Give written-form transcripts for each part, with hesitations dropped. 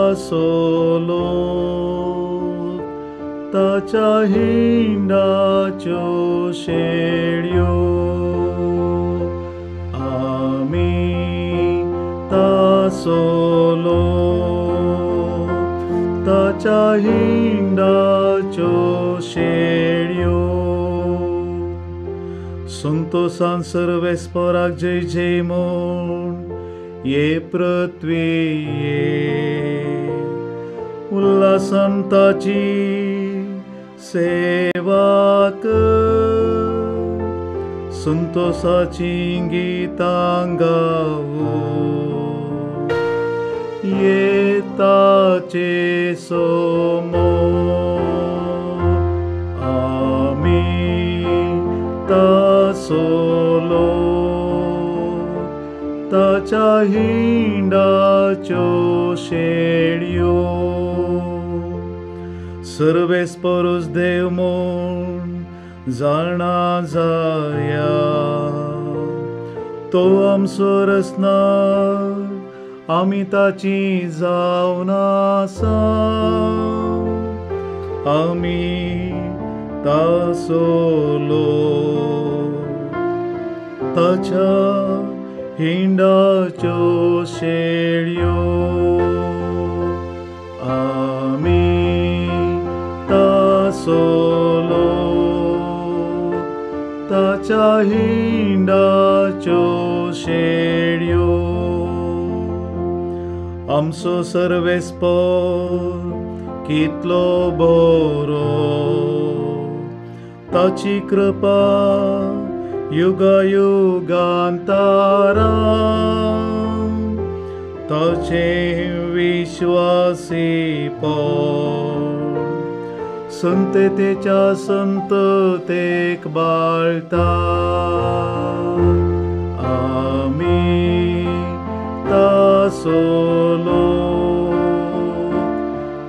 तासोलो ताच्या हिंडाच्यो शेळयो आमी तासोलो ताच्या हिंडाच्यो शेळयो संतोषान सर्वेस्पराक जय जय म्हूण ये पृथ्वीये उल्हासान ताची सेवा कर संतोषाची गितां गावो ये ताचे समोर आमी तासोलो ताच्या हिंडाच्यो शेळयो सर्वेस्परूस देव म्हूण जाणा जाया तो आमचो रसनार आमी ताची जावन आसा आमी तासोलो ताच्या हिंडाच्यो शेळयो आमी तासोलो ताच्या हिंडाच्यो शेळयो आमचो सर्वेस्पर कितलो बरो ताची कृपा युगायुगांतारा ताचे विश्वासीपण संततेच्या संततेक बाळता आमी तासोलो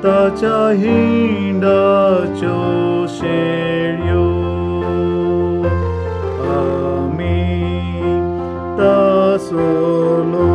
ताच्या हिंडाच्यो शेळयो आमी तासोलो